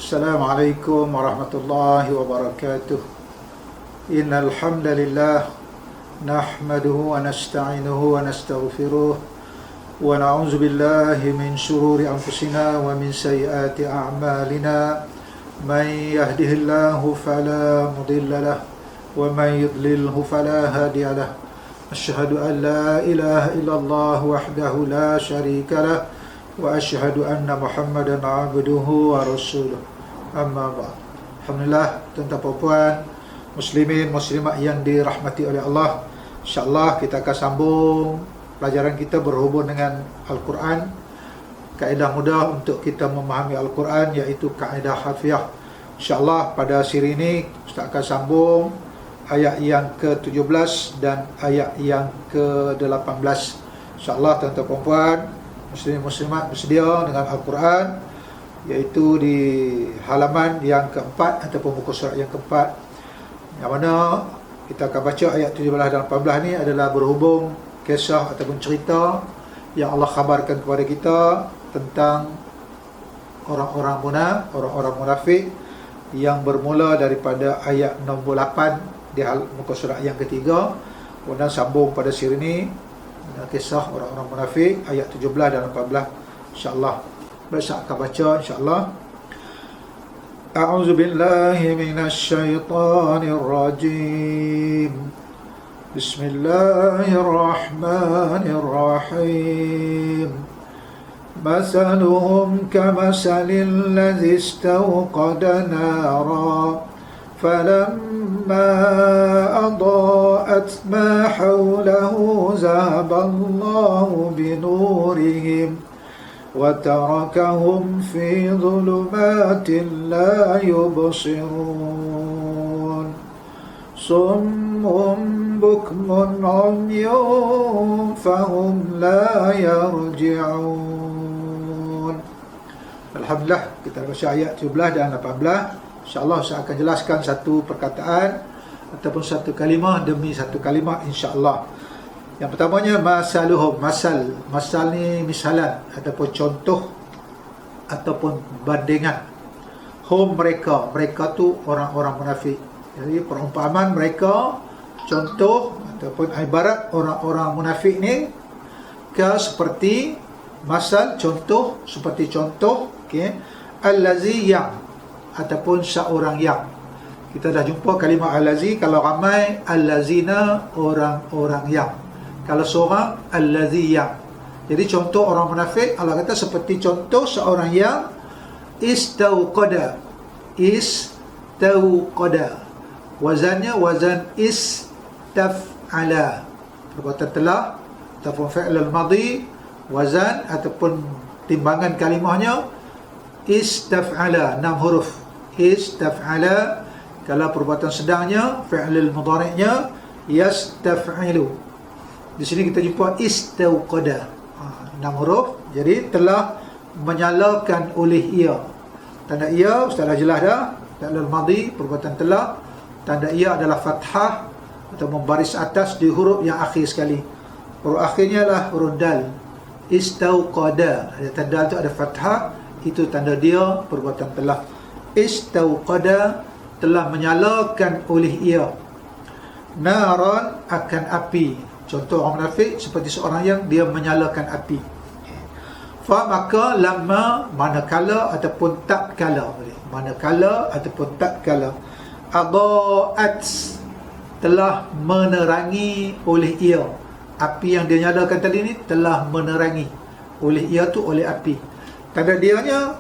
Assalamualaikum warahmatullahi wabarakatuh. Innal hamdalillah nahmaduhu wa nasta'inuhu wa nastaghfiruh wa na'udzu billahi min shururi anfusina wa min sayyiati a'malina. Man yahdihillahu fala mudilla lahu wa man yudlilhu fala hadiya lahu. Asyhadu an la ilaha illallah wahdahu la syarika lahu wa asyhadu anna Muhammadan abduhu wa rasuluh. Amma ba'd. Alhamdulillah, tuan-tuan dan puan, muslimin muslimat yang dirahmati oleh Allah. InsyaAllah kita akan sambung pelajaran kita berhubung dengan Al-Quran. Kaedah mudah untuk kita memahami Al-Quran, iaitu kaedah hafiyah. InsyaAllah pada siri ini Ustaz akan sambung ayat yang ke-17 dan ayat yang ke-18. InsyaAllah tuan-tuan dan puan, muslimin muslimat bersedia dengan Al-Quran, iaitu di halaman yang keempat ataupun muka surat yang keempat, yang mana kita akan baca ayat 17 dan 18 ni adalah berhubung kisah ataupun cerita yang Allah khabarkan kepada kita tentang orang-orang munafik, yang bermula daripada ayat 68 di muka surat yang ketiga. Kemudian sambung pada siri ini kisah orang-orang munafik ayat 17 dan 18, insya-Allah. Saya akan baca insya-Allah. A'udzu billahi minasy syaithanir rajim. Bismillahirrahmanirrahim. Masaluhum kamasalil ladzi istawqada nara falamma adaa'at ma hawlahu zahaballahu binurihim وَتَرَكَهُمْ فِي ظُلُمَاتٍ لَا يُبْصِرُونَ صُمٌّ بُكْمٌ عُمْيٌ فَهُمْ لَا يَرْجِعُونَ. Alhamdulillah, kita baca ayat 17 dan 18. InsyaAllah saya akan jelaskan satu perkataan ataupun satu kalimah demi satu kalimah, insyaAllah. Yang pertamanya masaluhum. Masal ni misalan ataupun contoh ataupun bandingan. Hum, mereka tu orang-orang munafik. Jadi perumpamaan mereka, contoh ataupun ibarat orang-orang munafik ni seperti masal, contoh, seperti contoh, okey, allazi, yang ataupun seorang yang. Kita dah jumpa kalimah allazi, kalau ramai allazina, orang-orang yang. Kalau seorang, allazi, yang. Jadi contoh orang munafik, Allah kata seperti contoh seorang yang istauqada. Wazannya wazan istaf'ala, perbuatan telah ataupun fi'l al-madhi. Wazan ataupun timbangan kalimahnya istaf'ala, 6 huruf. Istaf'ala. Kalau perbuatan sedangnya, fi'l al-mudhari'nya yastaf'ilu. Di sini kita jumpa istauqada, 6 huruf. Jadi telah menyalakan oleh ia. Tanda ia Ustaz dah jelas dah, fi'l al-madhi, perbuatan telah. Tanda ia adalah fathah atau membaris atas di huruf yang akhir sekali. Huruf akhirnya adalah huruf dal. Istauqada, ada tanda tu, ada fathah, itu tanda dia perbuatan telah. Istauqada, telah menyalakan oleh ia. Naran, akan api. Contoh orang munafik seperti seorang yang dia menyalakan api. Fa, maka, lama, manakala ataupun tak kala. Manakala ataupun tak kala. Adaat, telah menerangi oleh ia. Api yang dia nyalakan tadi ni telah menerangi oleh ia tu, oleh api. Tanda dianya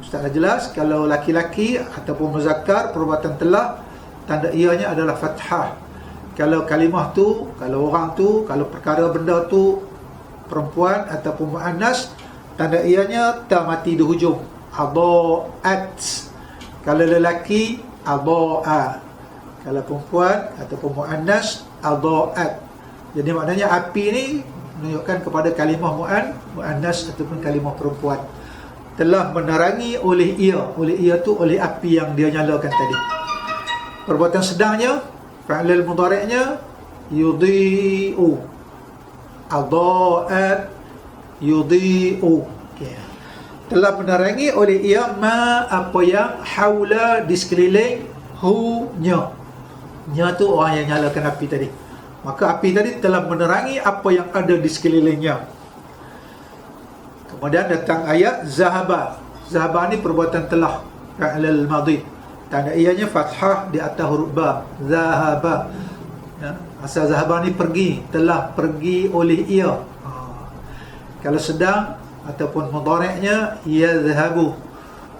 Ustaz dah jelas. Kalau laki-laki ataupun muzakkar, perbuatan telah, tanda ianya adalah fathah. Kalau kalimah tu, kalau orang tu, kalau perkara benda tu perempuan ataupun muannas, tanda ianya ta mati di hujung, adaat. Kalau lelaki, adaa. Kalau perempuan ataupun muannas, adaat. Jadi maknanya api ni menunjukkan kepada kalimah muannas ataupun kalimah perempuan. Telah menerangi oleh ia. Oleh ia tu oleh api yang dia nyalakan tadi. Perbuatan sedangnya, fi'il mudhari'nya yudhi'u. Adaat, yudhi'u. Okay. telah menerangi oleh ia ma apa yang haula di sekeliling nya. Nya tu orang yang nyalakan api tadi. Maka api tadi telah menerangi apa yang ada di sekelilingnya. Kemudian datang ayat zahaba. Zahaba ni perbuatan telah, fi'l madhi. Tanda ianya fathah di atas huruf ba. Zahaba. Ya, asal zahaba ni pergi, telah pergi oleh ia. Kalau sedang ataupun mudhari'nya yazhabu.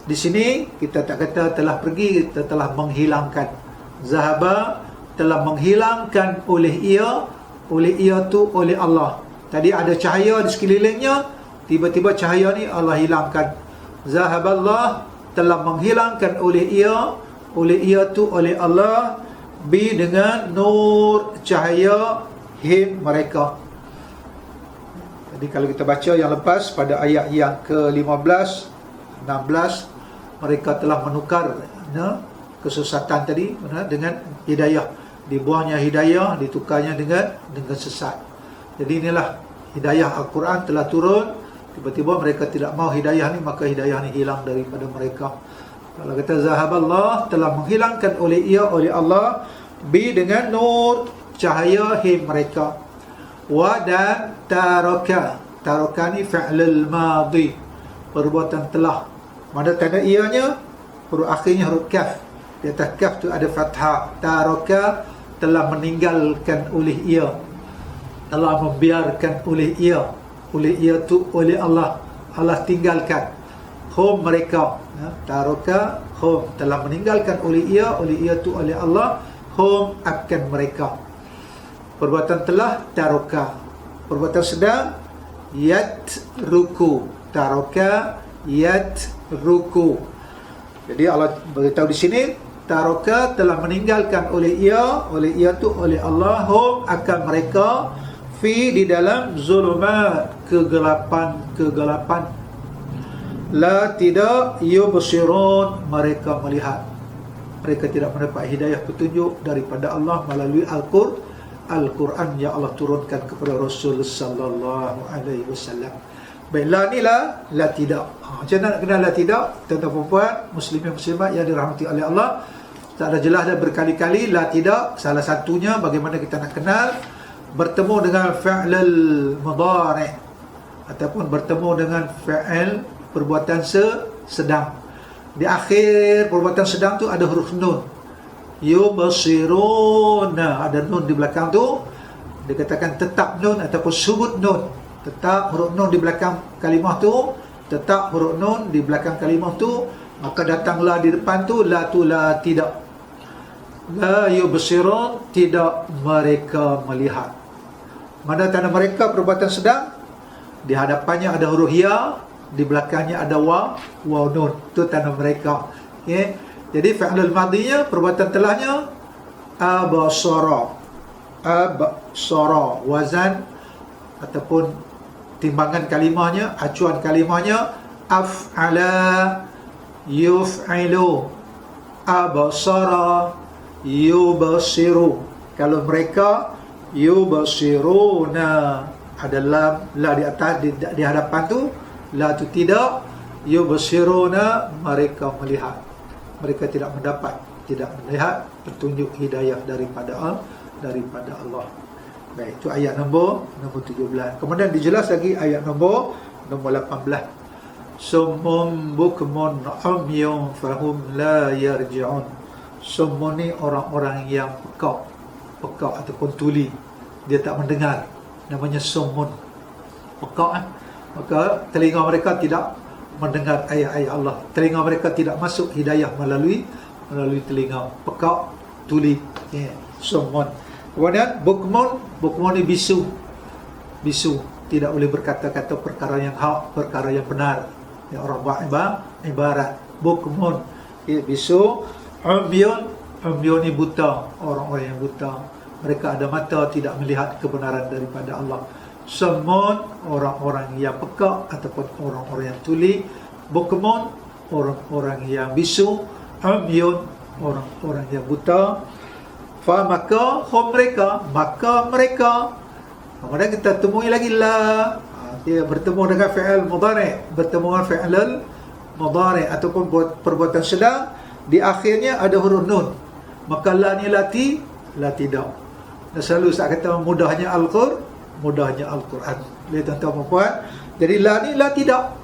Di sini kita tak kata telah pergi, kita telah menghilangkan. Zahaba telah menghilangkan oleh ia tu oleh Allah. Tadi ada cahaya di sekelilingnya, tiba-tiba cahaya ni Allah hilangkan. Zahaballah telah menghilangkan oleh ia tu oleh Allah bi dengan nur cahaya him mereka. Jadi kalau kita baca yang lepas pada ayat yang ke-15, 16, mereka telah menukar kesesatan tadi dengan hidayah. Dibuangnya hidayah, ditukarnya dengan sesat. Jadi inilah hidayah Al-Quran telah turun, tiba-tiba mereka tidak mau hidayah ni, maka hidayah ni hilang daripada mereka. Kalau kata zahaballah telah menghilangkan oleh Allah bi dengan nur cahaya him mereka. Wa dan taraka ni fi'lul madhi, perbuatan telah. Mana tanda ianya huruf akhirnya huruf kaf. Di atas kaf tu ada fathah. Taraka telah meninggalkan oleh ia, telah membiarkan oleh ia tu oleh Allah. Allah tinggalkan hum mereka. Taraka hum telah meninggalkan oleh ia tu oleh Allah, hum akan mereka. Perbuatan telah taraka. Perbuatan sedang yatruku. Taraka yatruku. Jadi Allah beritahu di sini taraka telah meninggalkan oleh ia tu oleh Allah, hum akan mereka fi di dalam zulumat, kegelapan. La tidak yubsirun, mereka melihat. Mereka tidak mendapat hidayah petunjuk daripada Allah melalui Al-Quran yang Allah turunkan kepada Rasul sallallahu alaihi wasallam. Baik, la ni la tidak. Macam mana nak kenal la tidak? Tuan-tuan puan-puan, muslimin muslimat yang dirahmati oleh Allah, tak ada jelas dah berkali-kali la tidak. Salah satunya bagaimana kita nak kenal, bertemu dengan fi'lul mudhari' ataupun bertemu dengan fi'il perbuatan sedang. Di akhir perbuatan sedang tu ada huruf nun. Yubsiruna, ada nun di belakang tu. Dikatakan tetap nun ataupun subut nun. Tetap huruf nun di belakang kalimah tu, tetap huruf nun di belakang kalimah tu, maka datanglah di depan tu la tidak. La yubsirun, tidak mereka melihat. Mana tanda mereka perbuatan sedang? Di hadapannya ada huruf ya, di belakangnya ada waw nun. Itu tanda mereka. Okay. Jadi fi'lul madhinya, perbuatan telahnya abasara. Wazan ataupun timbangan kalimahnya, acuan kalimahnya af'ala yuf'ilu, abasara yubasiru. Kalau mereka yubasiruna, ada la di atas di hadapan tu, la tu tidak, yubasiruna, mereka melihat. Mereka tidak melihat petunjuk hidayah daripada Allah. Baik, itu ayat nombor 17. Kemudian dijelas lagi ayat nombor 18. Summum bukmun umyun fahum la yarji'un. Summun ni orang-orang yang pekak ataupun tuli, dia tak mendengar, namanya summun, pekak. Maka telinga mereka tidak mendengar ayat-ayat Allah, telinga mereka tidak masuk hidayah melalui telinga, pekak, tuli, summun. Kemudian bukmun ni bisu, tidak boleh berkata-kata perkara yang hak, perkara yang benar. Ya, orang buat ibarat bukmun, bisu. Umyun ni buta, orang-orang yang buta. Mereka ada mata, tidak melihat kebenaran daripada Allah. Summun, orang-orang yang pekak ataupun orang-orang yang tuli. Bukmun, orang-orang yang bisu. Umyun, orang-orang yang buta. Maka mereka, kemudian kita temui lagi la. Dia bertemu dengan fi'il mudhari', bertemu dengan fi'il mudhari' ataupun perbuatan sedang, di akhirnya ada huruf nun. Maka la ni lati, la tidak. Dan selalu Ustaz kata mudahnya Al-Quran. Lihat tuan-tuan puan. Jadi la ni la tidak.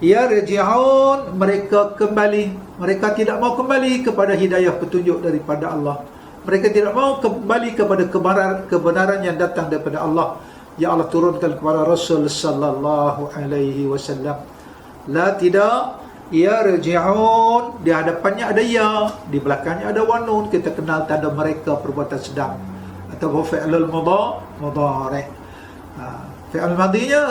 Ya raji'un, mereka kembali. Mereka tidak mau kembali kepada hidayah petunjuk daripada Allah. Mereka tidak mau kembali kepada kebenaran yang datang daripada Allah, yang Allah turunkan kepada Rasul sallallahu alaihi wasallam. La tidak, ya raji'un, di hadapannya ada ya, di belakangnya ada wanun. Kita kenal tanda mereka perbuatan sedang atau fi'lul mudhari'. Fi'il madinya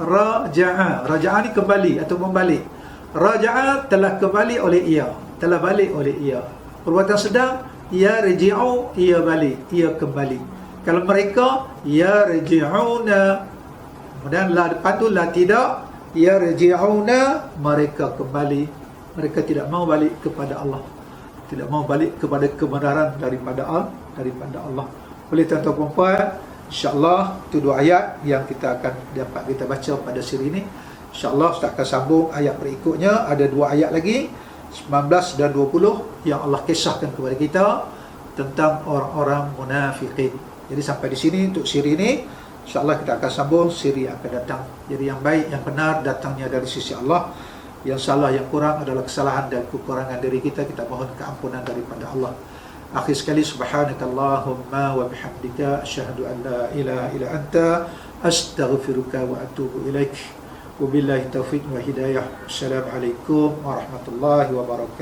raja'a ni kembali atau membalik. Raja'a telah kembali oleh ia, telah balik oleh ia. Perbuatan sedang, ya raji'u, ia balik, ia kembali. Kalau mereka, ya raji'una, kemudian la depan tu la tidak, ya raji'una, mereka kembali. Mereka tidak mau balik kepada Allah, tidak mau balik kepada kebenaran daripada Allah. Oleh tuan-tuan dan puan, insya-Allah itu dua ayat yang kita akan dapat kita baca pada siri ini. InsyaAllah Ustaz akan sambung ayat berikutnya. Ada dua ayat lagi, 19 dan 20, yang Allah kisahkan kepada kita tentang orang-orang munafiqin. Jadi sampai di sini untuk siri ini. InsyaAllah kita akan sambung siri yang akan datang. Jadi yang baik, yang benar datangnya dari sisi Allah. Yang salah, yang kurang adalah kesalahan dan kekurangan dari kita. Kita mohon keampunan daripada Allah. Akhir sekali, subhanakallahumma wa bihamdika asyhadu an la ilaha illa anta astaghfiruka wa atubu ilaik. Wabillahi taufiq wa hidayah. Assalamualaikum warahmatullahi wabarakatuh.